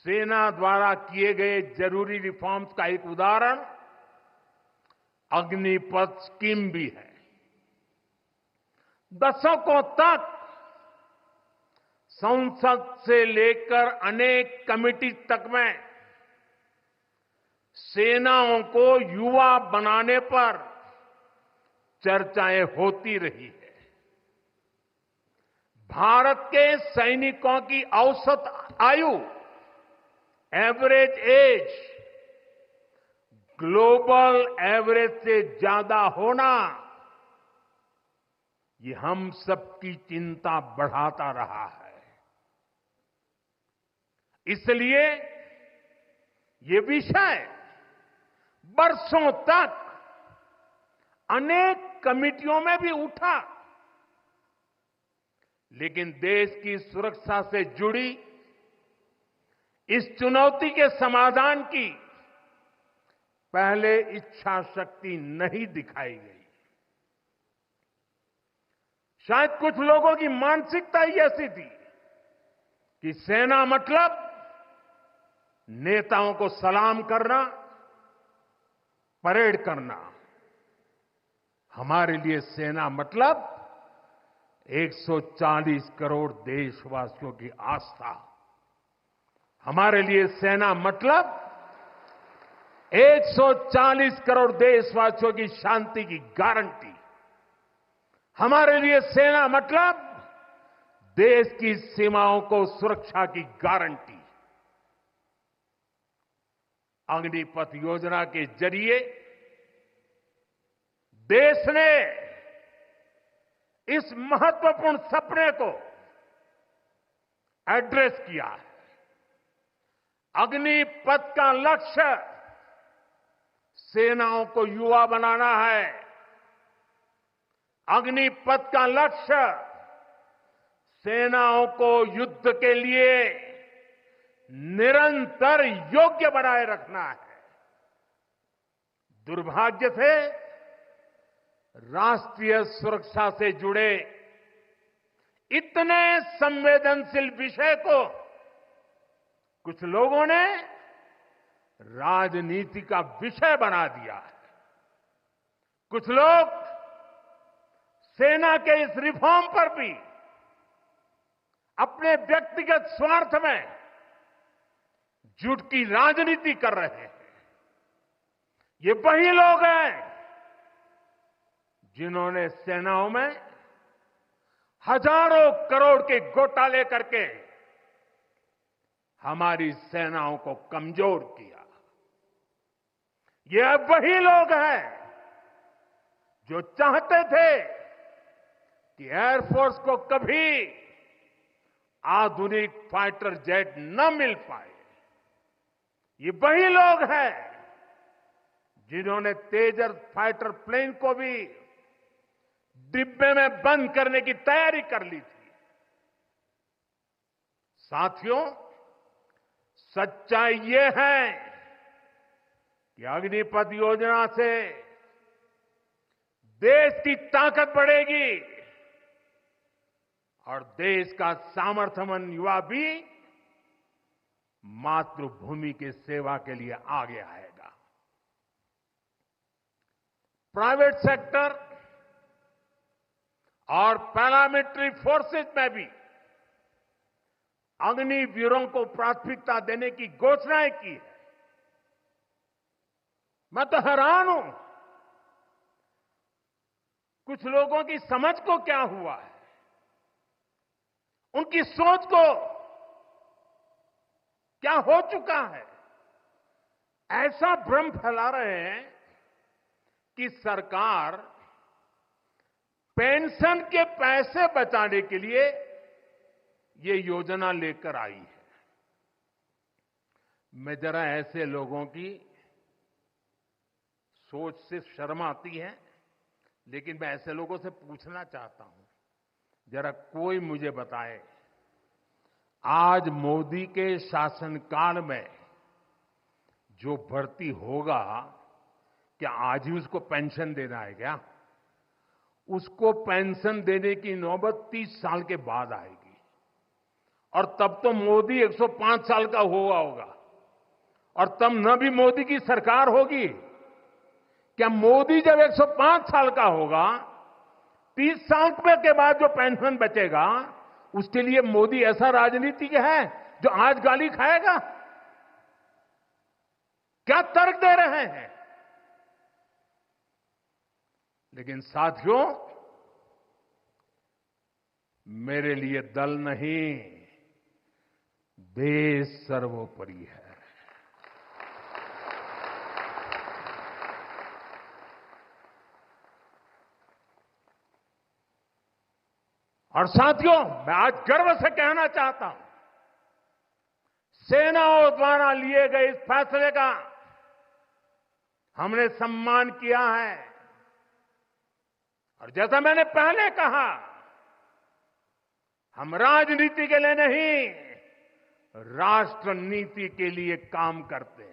सेना द्वारा किए गए जरूरी रिफॉर्म्स का एक उदाहरण अग्निपथ स्कीम भी है। दशकों तक संसद से लेकर अनेक कमेटी तक में सेनाओं को युवा बनाने पर चर्चाएं होती रही है। भारत के सैनिकों की औसत आयु, एवरेज एज, ग्लोबल एवरेज से ज्यादा होना, ये हम सबकी चिंता बढ़ाता रहा है। इसलिए ये विषय बरसों तक अनेक कमिटियों में भी उठा, लेकिन देश की सुरक्षा से जुड़ी इस चुनौती के समाधान की पहले इच्छा शक्ति नहीं दिखाई गई। शायद कुछ लोगों की मानसिकता ही ऐसी थी कि सेना मतलब नेताओं को सलाम करना, परेड करना। हमारे लिए सेना मतलब 140 करोड़ देशवासियों की आस्था। हमारे लिए सेना मतलब 140 करोड़ देशवासियों की शांति की गारंटी। हमारे लिए सेना मतलब देश की सीमाओं को सुरक्षा की गारंटी। अग्निपथ योजना के जरिए देश ने इस महत्वपूर्ण सपने को एड्रेस किया है। अग्निपथ का लक्ष्य सेनाओं को युवा बनाना है। अग्निपथ का लक्ष्य सेनाओं को युद्ध के लिए निरंतर योग्य बनाए रखना है। दुर्भाग्य से राष्ट्रीय सुरक्षा से जुड़े इतने संवेदनशील विषय को कुछ लोगों ने राजनीति का विषय बना दिया है। कुछ लोग सेना के इस रिफॉर्म पर भी अपने व्यक्तिगत स्वार्थ में झूठ की राजनीति कर रहे हैं। ये वही लोग हैं जिन्होंने सेनाओं में हजारों करोड़ के घोटाले करके हमारी सेनाओं को कमजोर किया। ये वही लोग हैं जो चाहते थे कि एयरफोर्स को कभी आधुनिक फाइटर जेट न मिल पाए। ये वही लोग हैं जिन्होंने तेजस फाइटर प्लेन को भी डिब्बे में बंद करने की तैयारी कर ली थी। साथियों, सच्चाई ये है कि अग्निपथ योजना से देश की ताकत बढ़ेगी और देश का सामर्थ्यवान युवा भी मातृभूमि की सेवा के लिए आगे आएगा। प्राइवेट सेक्टर और पैरामिलिट्री फोर्सेस में भी अग्निवीरों को प्राथमिकता देने की घोषणाएं की है। मैं तो हैरान हूं, कुछ लोगों की समझ को क्या हुआ है, उनकी सोच को क्या हो चुका है। ऐसा भ्रम फैला रहे हैं कि सरकार पेंशन के पैसे बचाने के लिए ये योजना लेकर आई है। मैं जरा ऐसे लोगों की सोच से शर्म आती है, लेकिन मैं ऐसे लोगों से पूछना चाहता हूं, जरा कोई मुझे बताए, आज मोदी के शासनकाल में जो भर्ती होगा, क्या आज ही उसको पेंशन देना है क्या? उसको पेंशन देने की नौबत 30 साल के बाद आएगी। और तब तो मोदी 105 साल का हुआ होगा और तब न भी मोदी की सरकार होगी। क्या मोदी जब 105 साल का होगा, 30 साल के बाद जो पेंशन बचेगा उसके लिए मोदी ऐसा राजनीतिक है जो आज गाली खाएगा? क्या तर्क दे रहे हैं? लेकिन साथियों, मेरे लिए दल नहीं, देश सर्वोपरि है। और साथियों, मैं आज गर्व से कहना चाहता हूं, सेनाओं द्वारा लिए गए इस फैसले का हमने सम्मान किया है। और जैसा मैंने पहले कहा, हम राजनीति के लिए नहीं, राष्ट्र नीति के लिए काम करते हैं।